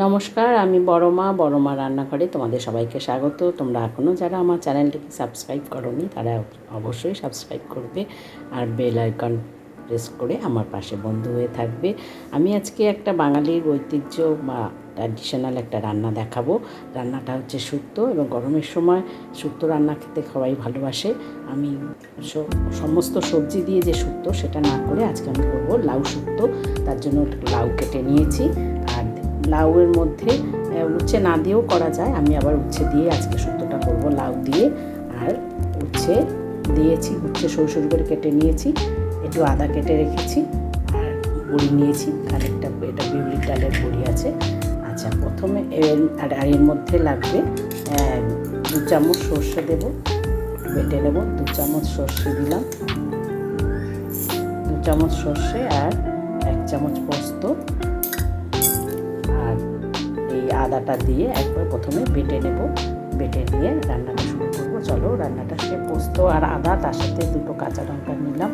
নমস্কার, আমি বড়মা রান্নাঘরে তোমাদের সবাইকে স্বাগত। তোমরা এখনও যারা আমার চ্যানেলটিকে সাবস্ক্রাইব করোনি তারা অবশ্যই সাবস্ক্রাইব করবে আর বেল আইকন প্রেস করে আমার পাশে বন্ধু হয়ে থাকবে। আমি আজকে একটা বাঙালির ঐতিহ্য বা ট্র্যাডিশনাল একটা রান্না দেখাবো। রান্নাটা হচ্ছে শুক্তো, এবং গরমের সময় শুক্তো রান্না খেতে সবাই ভালোবাসে। আমি সমস্ত সবজি দিয়ে যে শুক্তো সেটা না করে আজকে আমি করবো লাউ শুক্তো। তার জন্য লাউ কেটে নিয়েছি, আর লাউয়ের মধ্যে উচ্ছে না দিয়েও করা যায়। আমি আবার উচ্ছে দিয়ে আজকে শুক্তোটা করব, লাউ দিয়ে। আর উচ্ছে দিয়েছি, উচ্ছে সরু সরু করে কেটে নিয়েছি, একটু আদা কেটে রেখেছি, আর বড়ি নিয়েছি খানিকটা, এটা বিউলির ডালের বড়ি আছে। আচ্ছা, প্রথমে এর মধ্যে লাগবে 2 চামচ সর্ষে দেবো, বেটে নেবো। 2 চামচ সর্ষে দিলাম, 2 চামচ সর্ষে আর 1 চামচ পোস্ত, এই আদাটা দিয়ে একবার প্রথমে বেটে নেব। বেটে নিয়ে রান্নাটা শুরু করব। চলো রান্নাটা পোস্ত আর আদা, তার সাথে 2টো কাঁচা লঙ্কা নিলাম,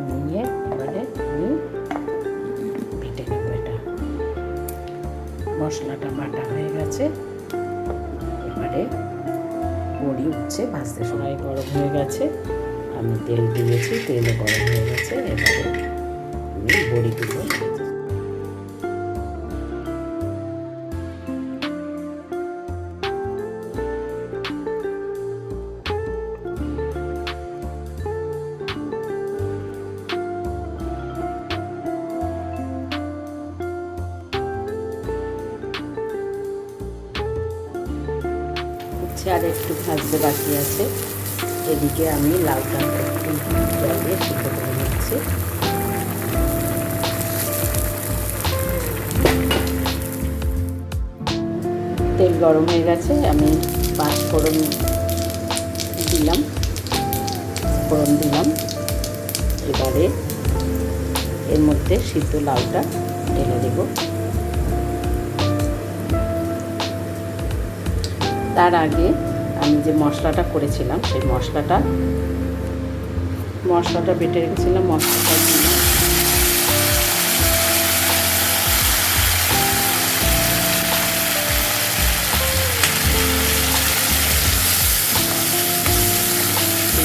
নিয়ে এবারে আমি বেটে নেব। এটা মশলাটা বাটা হয়ে গেছে। এবারে বড়ি উচ্ছে ভাজতে সময় গরম হয়ে গেছে, আমি তেল দিয়েছি, তেলও গরম হয়ে গেছে। এবারে আমি বড়িগুলো আর একটু ভাজতে বাকি আছে। এদিকে আমি লাউটা একটু জল দিয়ে সিদ্ধ করে নিচ্ছি। তেল গরম হয়ে গেছে, আমি 5 ফোড়ন দিলাম। এবারে এর মধ্যে সিদ্ধ লাউটা ঢেলে দেব। তার আগে আমি যে মশলাটা করেছিলাম, সেই মশলাটা বেটে রেখেছিলাম, মশলাটা দিলাম।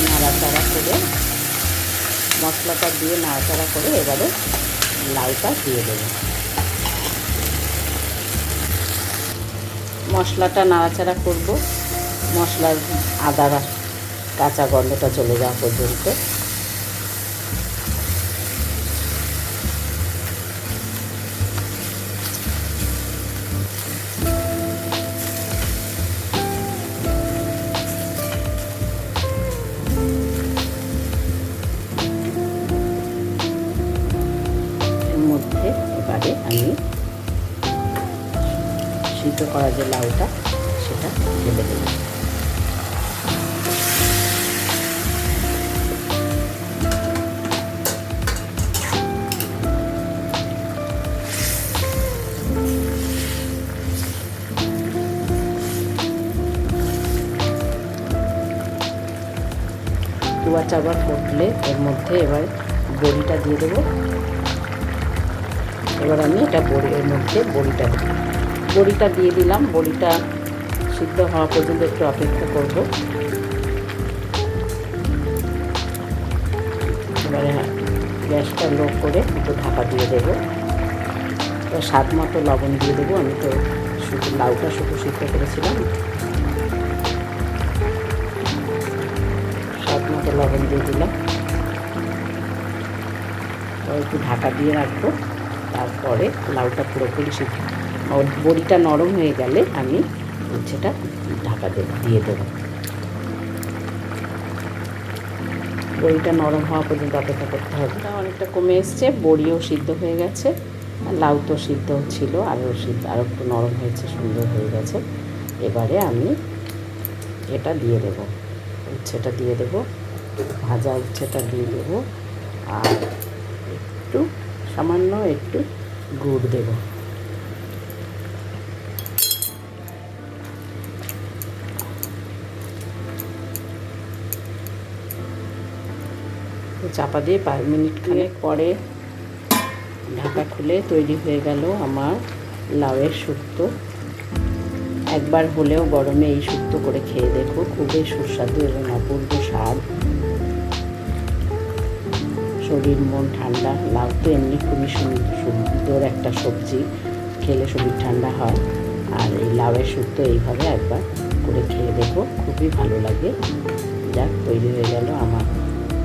নাড়াচাড়া করে, মশলাটা দিয়ে নাড়াচাড়া করে এবারে লাউটা দিয়ে দেব। মশলাটা নাড়াচাড়া করব, মশলার আদার কাঁচা গন্ধটা চলে যাওয়া পর্যন্ত। এর মধ্যে এবারে আমি সিদ্ধ করা যে লাউটা সেটা ঢেলে দেব। দুবার চারবার ফুটলে এর মধ্যে এবার বড়িটা দিয়ে দেবো। এবার আমি এটা এর মধ্যে বড়িটা দিয়ে দিলাম। বড়িটা সিদ্ধ হওয়া পর্যন্ত একটু অপেক্ষা করব। এবারে গ্যাসটা লো করে একটু ঢাকা দিয়ে দেবো। স্বাদ মতো লবণ দিয়ে দেবো। আমি তো লাউটা শুধু সিদ্ধ করেছিলাম, স্বাদ মতো লবণ দিয়ে দিলাম। একটু ঢাকা দিয়ে রাখবো। তারপরে লাউটা পুরোপুরি বড়িটা নরম হয়ে গেলে আমি উচ্ছেটা ঢাকা দিয়ে দেবো। বড়িটা নরম হওয়া পর্যন্ত অপেক্ষা করতে হবে। অনেকটা কমে এসছে, বড়িও সিদ্ধ হয়ে গেছে, লাউ তো সিদ্ধ ছিল, আরও একটু নরম হয়েছে, সুন্দর হয়ে গেছে। এবারে আমি এটা দিয়ে দেবো, উচ্ছেটা দিয়ে দেবো, ভাজা উচ্ছেটা দিয়ে দেবো, আর সামান্য একটু গুড় দেব। চাপা দিয়ে 5 মিনিট খানেক পরে ঢাকা খুলে তৈরি হয়ে গেল আমার লাউয়ের শুক্তো। একবার হলেও গরমে এই শুক্তো করে খেয়ে দেখো, খুবই সুস্বাদু এবং অপূর্ব স্বাদ। শরীর মন ঠান্ডা। লাউ তো এমনি খুবই সুন্দর একটা সবজি, খেলে শরীর ঠান্ডা হয়। আর এই লাউয়ের শুক্তো এইভাবে একবার করে খেয়ে দেখো, খুবই ভালো লাগে। যাক, তৈরি হয়ে গেল। আমার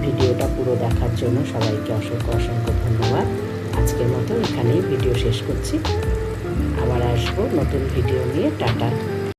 ভিডিওটা পুরো দেখার জন্য সবাইকে অসংখ্য অসংখ্য ধন্যবাদ। আজকের মতো এখানেই ভিডিও শেষ করছি। আবার আসবো নতুন ভিডিও নিয়ে। টাটা।